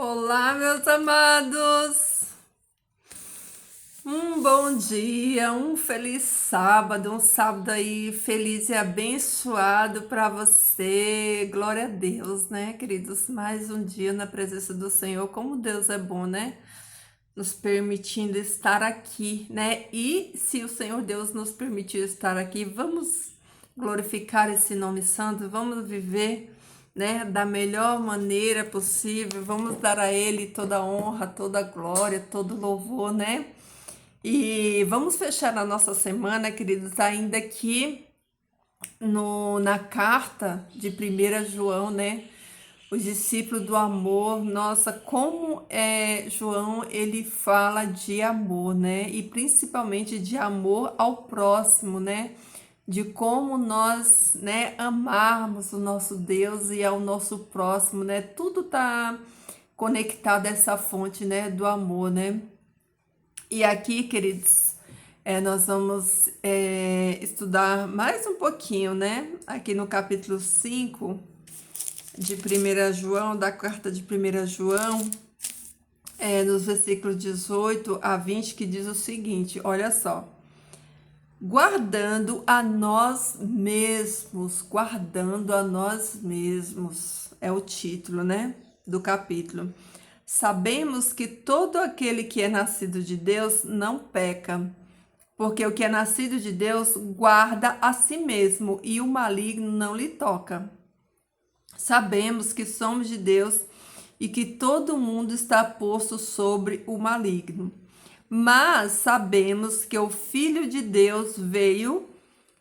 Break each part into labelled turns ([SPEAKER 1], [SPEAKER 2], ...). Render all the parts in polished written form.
[SPEAKER 1] Olá, meus amados! Um bom dia, um feliz sábado, um sábado aí feliz e abençoado para você. Glória a Deus, né, queridos? Mais um dia na presença do Senhor. Como Deus é bom, né? Nos permitindo estar aqui, né? E se o Senhor Deus nos permitiu estar aqui, vamos glorificar esse nome santo, vamos viver, né, da melhor maneira possível, vamos dar a Ele toda a honra, toda a glória, todo o louvor, né? E vamos fechar a nossa semana, queridos, ainda aqui na carta de 1 João, né? Os discípulos do amor, nossa, como João, ele fala de amor, né? E principalmente de amor ao próximo, né? De como nós, né, amarmos o nosso Deus e ao nosso próximo, né? Tudo tá conectado a essa fonte, né, do amor, né? E aqui, queridos, nós vamos estudar mais um pouquinho, né? Aqui no capítulo 5 de 1 João, da carta de 1 João, nos versículos 18 a 20, que diz o seguinte, olha só. Guardando a nós mesmos, é o título, né, do capítulo. Sabemos que todo aquele que é nascido de Deus não peca, porque o que é nascido de Deus guarda a si mesmo e o maligno não lhe toca. Sabemos que somos de Deus e que todo mundo está posto sobre o maligno. Mas sabemos que o Filho de Deus veio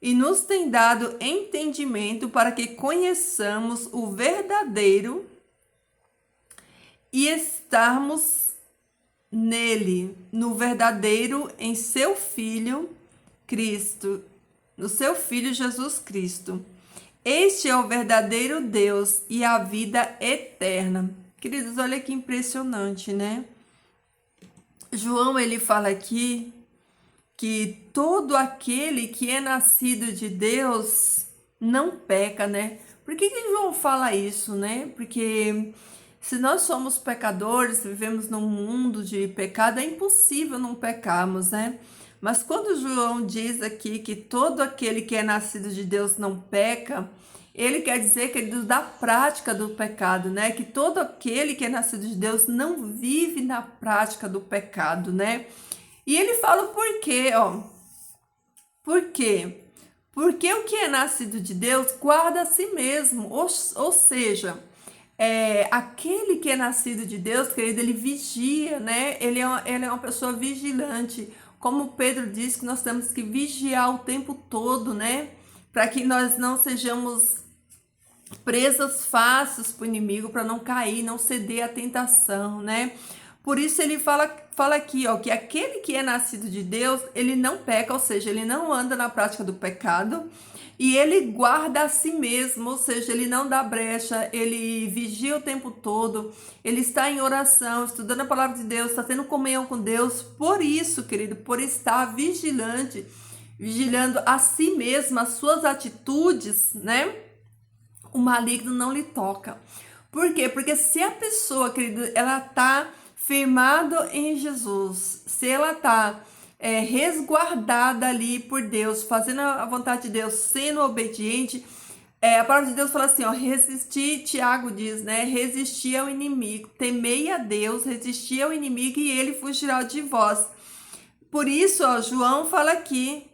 [SPEAKER 1] e nos tem dado entendimento para que conheçamos o verdadeiro e estarmos nele, no verdadeiro, em seu Filho Cristo, no seu Filho Jesus Cristo. Este é o verdadeiro Deus e a vida eterna. Queridos, olha que impressionante, né? João, ele fala aqui que todo aquele que é nascido de Deus não peca, né? Por que João fala isso, né? Porque se nós somos pecadores, vivemos num mundo de pecado, é impossível não pecarmos, né? Mas quando João diz aqui que todo aquele que é nascido de Deus não peca, ele quer dizer que ele da prática do pecado, né? Que todo aquele que é nascido de Deus não vive na prática do pecado, né? E ele fala o porquê, ó. Por quê? Porque o que é nascido de Deus guarda a si mesmo, ou seja, aquele que é nascido de Deus, querido, ele vigia, né? Ele é uma pessoa vigilante. Como Pedro disse que nós temos que vigiar o tempo todo, né? Para que nós não sejamos presas fáceis para o inimigo, para não cair, não ceder à tentação, né? Por isso ele fala aqui, ó, que aquele que é nascido de Deus, ele não peca, ou seja, ele não anda na prática do pecado, e ele guarda a si mesmo, ou seja, ele não dá brecha, ele vigia o tempo todo, ele está em oração, estudando a palavra de Deus, está tendo comunhão com Deus. Por isso, querido, por estar vigilante, vigilando a si mesmo, as suas atitudes, né? O maligno não lhe toca. Por quê? Porque se a pessoa, querido, ela tá firmada em Jesus, se ela tá resguardada ali por Deus, fazendo a vontade de Deus, sendo obediente, a palavra de Deus fala assim, ó, resistir, Tiago diz, né, resistir ao inimigo, temei a Deus, resistir ao inimigo e ele fugirá de vós. Por isso, ó, João fala aqui,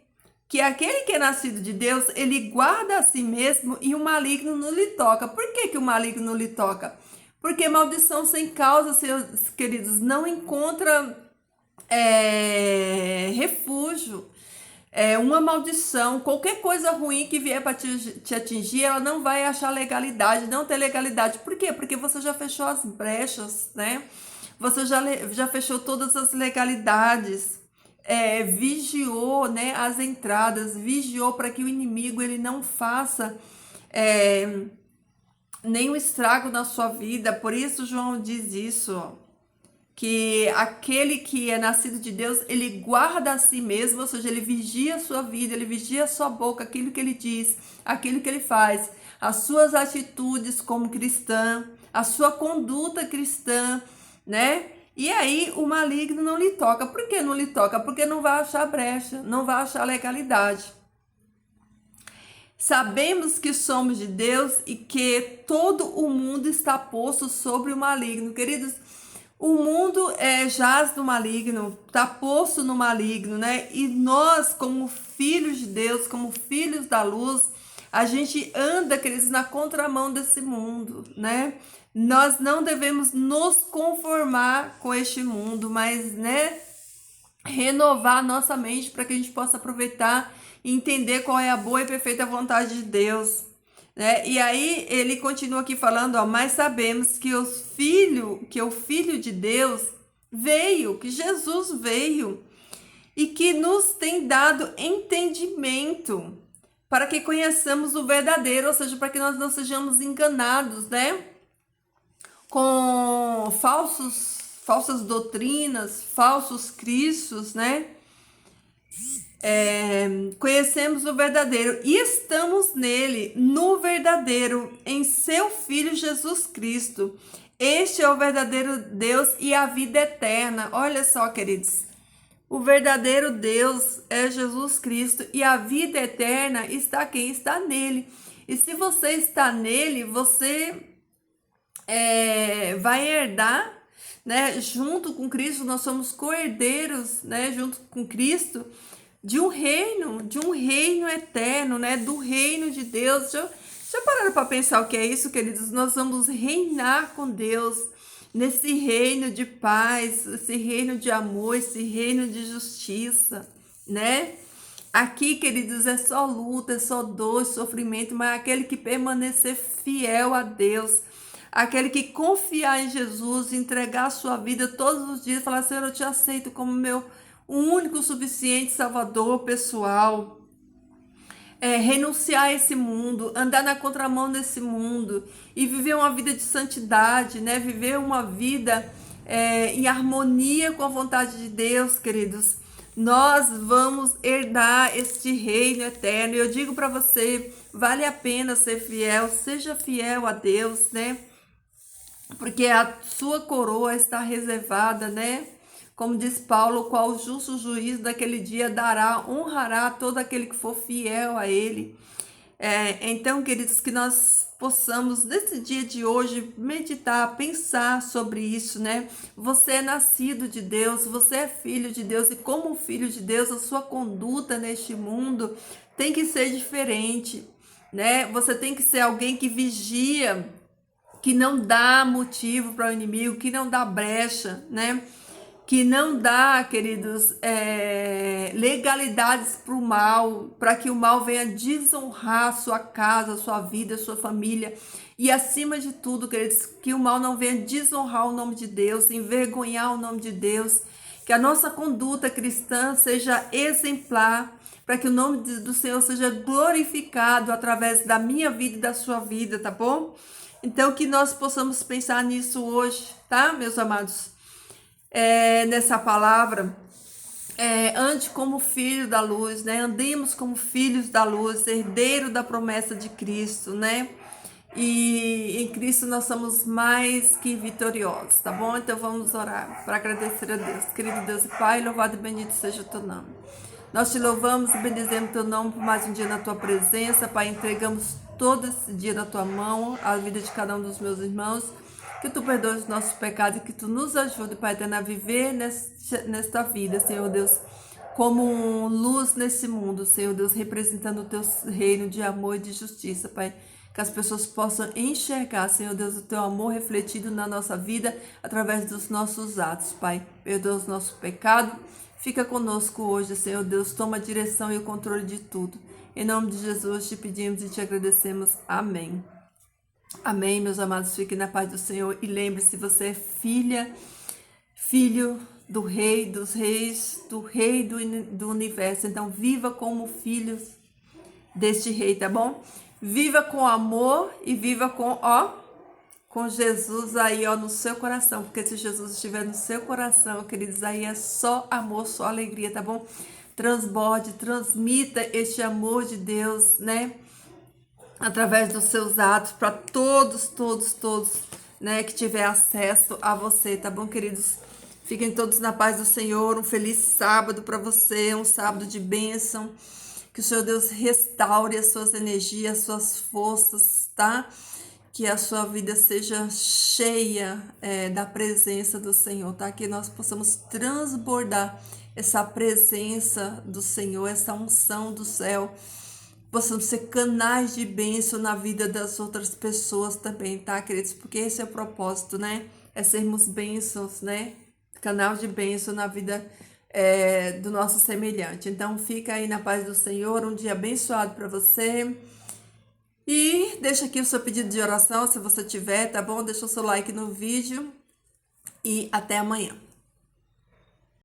[SPEAKER 1] que aquele que é nascido de Deus, ele guarda a si mesmo e o maligno não lhe toca. Por que o maligno não lhe toca? Porque maldição sem causa, seus queridos, não encontra refúgio. Uma maldição, qualquer coisa ruim que vier para te atingir, ela não vai achar legalidade, não ter legalidade. Por quê? Porque você já fechou as brechas, né? Você já fechou todas as legalidades. Vigiou, né, as entradas, vigiou para que o inimigo ele não faça nenhum estrago na sua vida. Por isso João diz isso, ó, que aquele que é nascido de Deus, ele guarda a si mesmo, ou seja, ele vigia a sua vida, ele vigia a sua boca, aquilo que ele diz, aquilo que ele faz, as suas atitudes como cristã, a sua conduta cristã, né? E aí o maligno não lhe toca. Por que não lhe toca? Porque não vai achar brecha, não vai achar legalidade. Sabemos que somos de Deus e que todo o mundo está posto sobre o maligno. Queridos, o mundo jaz no maligno, está posto no maligno, né? E nós, como filhos de Deus, como filhos da luz, a gente anda, queridos, na contramão desse mundo, né? Nós não devemos nos conformar com este mundo, mas, né, renovar nossa mente para que a gente possa aproveitar e entender qual é a boa e perfeita vontade de Deus, né? E aí ele continua aqui falando, ó, mas sabemos que o filho de Deus veio, que Jesus veio e que nos tem dado entendimento para que conheçamos o verdadeiro, ou seja, para que nós não sejamos enganados, né? Com falsas doutrinas, falsos cristos, né? Conhecemos o verdadeiro e estamos nele, no verdadeiro, em seu Filho Jesus Cristo. Este é o verdadeiro Deus e a vida eterna. Olha só, queridos, o verdadeiro Deus é Jesus Cristo e a vida eterna está quem está nele. E se você está nele, você vai herdar, né? Junto com Cristo, nós somos co-herdeiros, né? Junto com Cristo, de um reino eterno, né? Do reino de Deus. Já pararam para pensar o que é isso, queridos? Nós vamos reinar com Deus nesse reino de paz, esse reino de amor, esse reino de justiça, né? Aqui, queridos, é só luta, é só dor, sofrimento, mas aquele que permanecer fiel a Deus, aquele que confiar em Jesus, entregar a sua vida todos os dias, falar, Senhor, eu te aceito como meu único, suficiente Salvador pessoal. Renunciar a esse mundo, andar na contramão desse mundo e viver uma vida de santidade, né? Viver uma vida em harmonia com a vontade de Deus, queridos. Nós vamos herdar este reino eterno. E eu digo para você, vale a pena ser fiel, seja fiel a Deus, né? Porque a sua coroa está reservada, né? Como diz Paulo, qual o justo juiz daquele dia dará, honrará todo aquele que for fiel a ele. Então, queridos, que nós possamos, nesse dia de hoje, meditar, pensar sobre isso, né? Você é nascido de Deus, você é filho de Deus, e como filho de Deus, a sua conduta neste mundo tem que ser diferente, né? Você tem que ser alguém que vigia, que não dá motivo para o inimigo, que não dá brecha, né? Que não dá, queridos, legalidades para o mal, para que o mal venha desonrar a sua casa, a sua vida, a sua família. E acima de tudo, queridos, que o mal não venha desonrar o nome de Deus, envergonhar o nome de Deus. Que a nossa conduta cristã seja exemplar, para que o nome do Senhor seja glorificado através da minha vida e da sua vida, tá bom? Então, que nós possamos pensar nisso hoje, tá, meus amados? Nessa palavra, ande como filho da luz, né? Andemos como filhos da luz, herdeiro da promessa de Cristo, né? E em Cristo nós somos mais que vitoriosos, tá bom? Então vamos orar para agradecer a Deus. Querido Deus e Pai, louvado e bendito seja o teu nome. Nós te louvamos e bendizemos teu nome por mais um dia na tua presença, Pai. Entregamos todo esse dia na tua mão, a vida de cada um dos meus irmãos. Que tu perdoes os nossos pecados e que tu nos ajude, Pai eterno, a viver nesta vida, Senhor Deus, como luz nesse mundo, Senhor Deus, representando o teu reino de amor e de justiça, Pai. Que as pessoas possam enxergar, Senhor Deus, o teu amor refletido na nossa vida através dos nossos atos, Pai. Perdoa os nossos pecados. Fica conosco hoje, Senhor Deus. Toma a direção e o controle de tudo. Em nome de Jesus te pedimos e te agradecemos. Amém. Amém, meus amados, fiquem na paz do Senhor e lembre-se, você é filho do Rei dos Reis, do Rei do Universo. Então, viva como filhos deste Rei, tá bom? Viva com amor e viva com Jesus aí, no seu coração. Porque se Jesus estiver no seu coração, queridos, aí é só amor, só alegria, tá bom? Transborde, transmita este amor de Deus, né? Através dos seus atos para todos, né, que tiver acesso a você, tá bom, queridos? Fiquem todos na paz do Senhor. Um feliz sábado para você, um sábado de bênção. Que o Senhor Deus restaure as suas energias, as suas forças, tá? Que a sua vida seja cheia da presença do Senhor, tá? Que nós possamos transbordar essa presença do Senhor, essa unção do céu. Possamos ser canais de bênção na vida das outras pessoas também, tá, queridos? Porque esse é o propósito, né? É sermos bênçãos, né? Canal de bênção na vida do nosso semelhante. Então, fica aí na paz do Senhor, um dia abençoado para você. E deixa aqui o seu pedido de oração, se você tiver, tá bom? Deixa o seu like no vídeo e até amanhã.